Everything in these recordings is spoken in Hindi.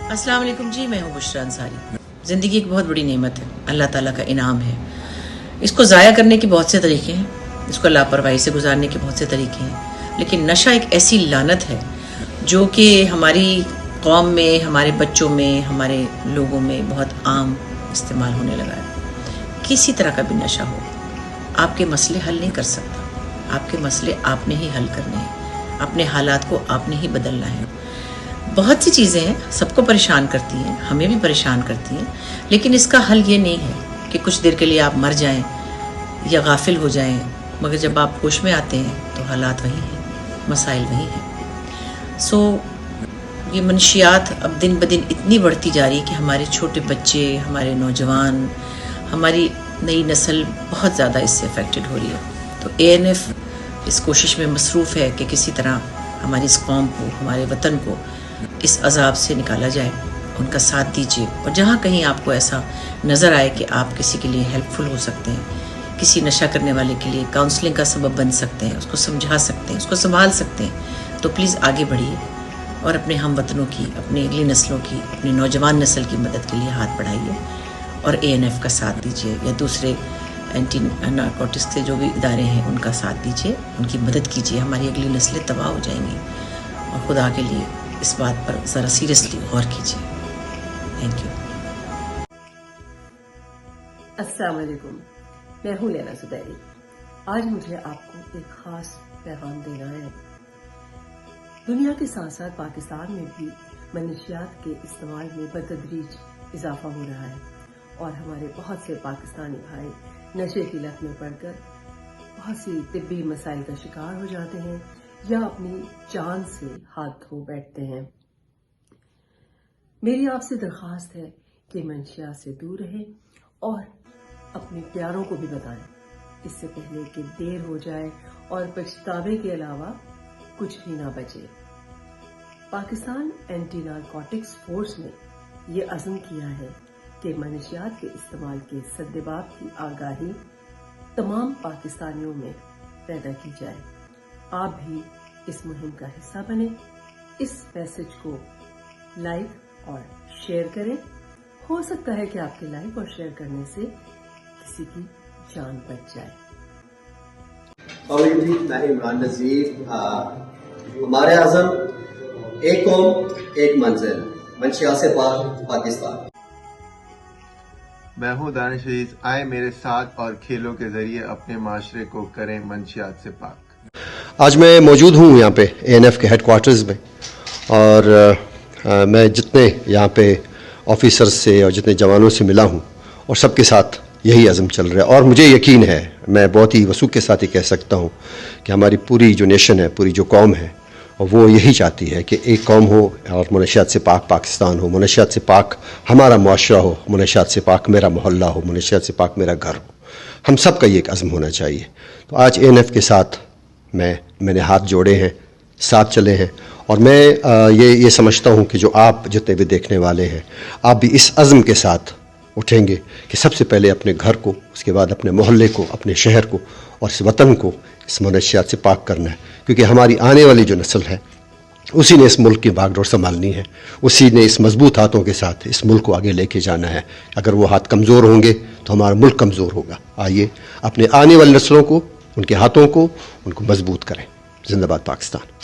अस्सलाम वालेकुम जी, मैं हूँ बुशरा अंसारी। ज़िंदगी एक बहुत बड़ी नेमत है, अल्लाह ताला का इनाम है। इसको ज़ाया करने के बहुत से तरीके हैं, इसको लापरवाही से गुजारने के बहुत से तरीके हैं, लेकिन नशा एक ऐसी लानत है जो कि हमारी कौम में, हमारे बच्चों में, हमारे लोगों में बहुत आम इस्तेमाल होने लगा है। किसी तरह का भी नशा हो, आपके मसले हल नहीं कर सकता। आपके मसले आपने ही हल करने हैं, अपने हालात को आपने ही बदलना है। बहुत सी चीज़ें हैं, सबको परेशान करती हैं, हमें भी परेशान करती हैं, लेकिन इसका हल ये नहीं है कि कुछ देर के लिए आप मर जाएं या गाफिल हो जाएं, मगर जब आप होश में आते हैं तो हालात वही हैं, मसाइल वही हैं। सो ये मनशियात अब दिन ब दिन इतनी बढ़ती जा रही है कि हमारे छोटे बच्चे, हमारे नौजवान, हमारी नई नस्ल बहुत ज़्यादा इससे अफेक्टेड हो रही है। तो ANF इस कोशिश में मसरूफ़ है कि किसी तरह हमारी इस कौम को, हमारे वतन को इस अजाब से निकाला जाए। उनका साथ दीजिए, और जहाँ कहीं आपको ऐसा नज़र आए कि आप किसी के लिए हेल्पफुल हो सकते हैं, किसी नशा करने वाले के लिए काउंसलिंग का सबब बन सकते हैं, उसको समझा सकते हैं, उसको संभाल सकते हैं, तो प्लीज़ आगे बढ़िए और अपने हम वतनों की, अपनी अगली नस्लों की, अपनी नौजवान नस्ल की मदद के लिए हाथ बढ़ाइए और ANF का साथ दीजिए या दूसरे एंटी नारकोटिक्स के जो भी इदारे हैं उनका साथ दीजिए, उनकी मदद कीजिए। हमारी अगली नस्लें तबाह हो जाएंगी, और खुदा के लिए इस बात पर ज़रा सीरियसली गौर कीजिए। Thank you. अस्सलाम वालेकुम, मैं हूँ लैला ज़ुबैरी। आज मुझे आपको एक ख़ास पैगाम देना है। दुनिया के साथ साथ पाकिस्तान में भी मनशियात के इस्तेमाल में बतदरीज इजाफा हो रहा है, और हमारे बहुत से पाकिस्तानी भाई नशे की लत में पड़कर बहुत सी तिब्बी मसाइल का शिकार हो जाते हैं या अपनी जान से हाथ धो बैठते हैं। मेरी आपसे दरख्वास्त है कि मनशियात से दूर रहें और अपने प्यारों को भी बताएं, इससे पहले कि देर हो जाए और पछतावे के अलावा कुछ भी ना बचे। पाकिस्तान एंटी नारकोटिक्स फोर्स ने ये अज़्म किया है कि मनशियात के इस्तेमाल के सद्देबाब की आगाही तमाम पाकिस्तानियों में पैदा की जाए। आप भी इस मुहिम का हिस्सा बने। इस मैसेज को लाइक और शेयर करें। हो सकता है कि आपके लाइक और शेयर करने से किसी की जान बच जाए। जी, मैं इमरान नज़ीर। हमारे आज़म एक कौम एक मंजिल, मनशियात से पाक पाकिस्तान। मैं हूँ दानिश अजीज। आए मेरे साथ और खेलों के जरिए अपने माशरे को करें मनशियात से पाक। आज मैं मौजूद हूँ यहाँ पे ANF के हेडक्वार्टर्स में, और मैं जितने यहाँ पे ऑफिसर्स से और जितने जवानों से मिला हूँ, और सबके साथ यही अज़म चल रहा है। और मुझे यकीन है, मैं बहुत ही वसूख के साथ ही कह सकता हूँ कि हमारी पूरी जो नेशन है, पूरी जो कौम है, और वो यही चाहती है कि एक कौम हो और मनशियात से पाक पाकिस्तान हो, मनशियात से पाक हमारा मुआशरा हो, मनशियात से पाक मेरा मोहल्ला हो, मनशियात से पाक मेरा घर हो। हम सब का ये एक अज़्म होना चाहिए। तो आज ANF के साथ मैंने हाथ जोड़े हैं, साथ चले हैं, और मैं ये समझता हूँ कि जो आप जितने भी देखने वाले हैं, आप भी इस अज़्म के साथ उठेंगे कि सबसे पहले अपने घर को, उसके बाद अपने मोहल्ले को, अपने शहर को और इस वतन को इस मनशियात से पाक करना है। क्योंकि हमारी आने वाली जो नस्ल है, उसी ने इस मुल्क की बागडोर संभालनी है, उसी ने इस मजबूत हाथों के साथ इस मुल्क को आगे लेके जाना है। अगर वो हाथ कमज़ोर होंगे तो हमारा मुल्क कमज़ोर होगा। आइए अपने आने वाली नस्लों को, उनके हाथों को, उनको मजबूत करें। जिंदाबाद पाकिस्तान।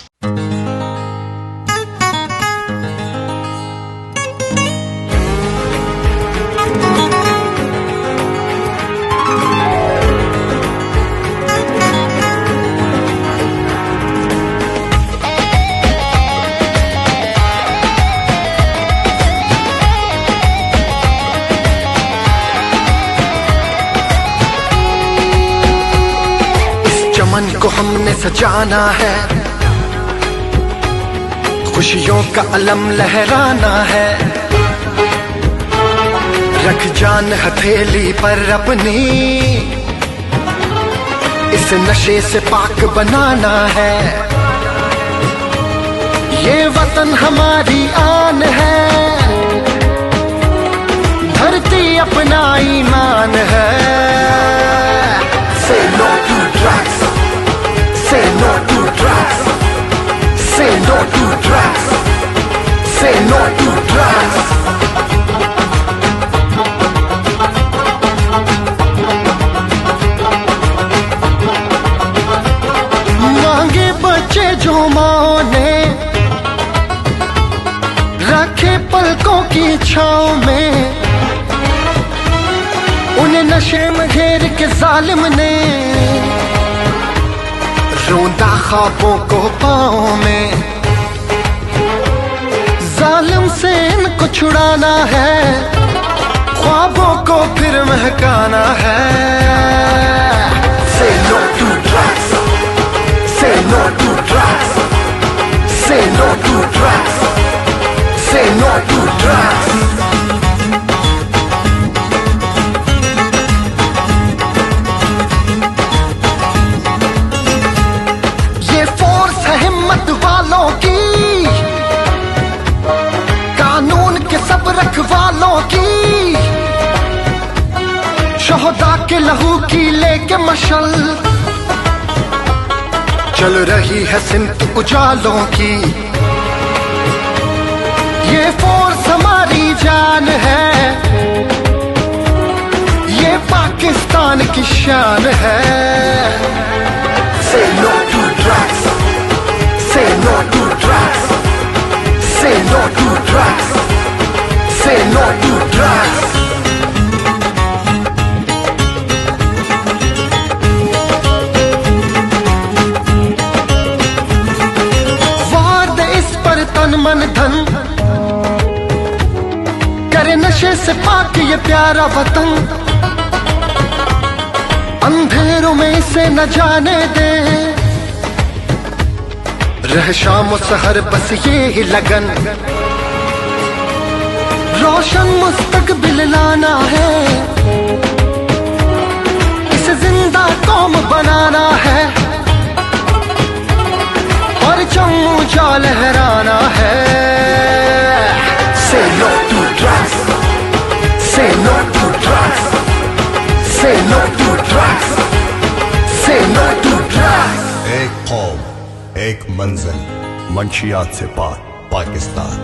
मन को हमने सजाना है, खुशियों का अलम लहराना है, रख जान हथेली पर अपनी, इस नशे से पाक बनाना है। ये वतन हमारी आन है, धरती अपना ईमान है। Say no to drugs. Say no to drugs. Say no to drugs. Say no to drugs. रखे पलकों की छाँव में, उन्हें नशे में घेर के जालिम ने रोंदा ख्वाबों को पाँव में। जालिम से इनको छुड़ाना है, ख्वाबों को फिर महकाना है। Say no to drugs, say no to drugs, say no to drugs, say no to drugs. ये फोर्स है हिम्मत वालों की, कानून के सब रखवालों की, शोहदा के लहू की लेके मशल, चल रही है सिंध उजालों की। ये फोर्स हमारी जान है, ये पाकिस्तान की शान है। Say no to drugs, say no to drugs, say no to drugs, say no to drugs. तन मन धन करे नशे से पाक ये प्यारा वतन, अंधेरों में इसे न जाने दे, रह शाम सहर बस ये ही लगन, रोशन मुस्तकबिल लाना है, इसे जिंदा कौम बनाना है, और चम्मू जा लहराना है। Say no to drugs, say no to drugs, say no to drugs, say no to drugs. एक कौम एक मंजिल, मंशियात से पार पाकिस्तान।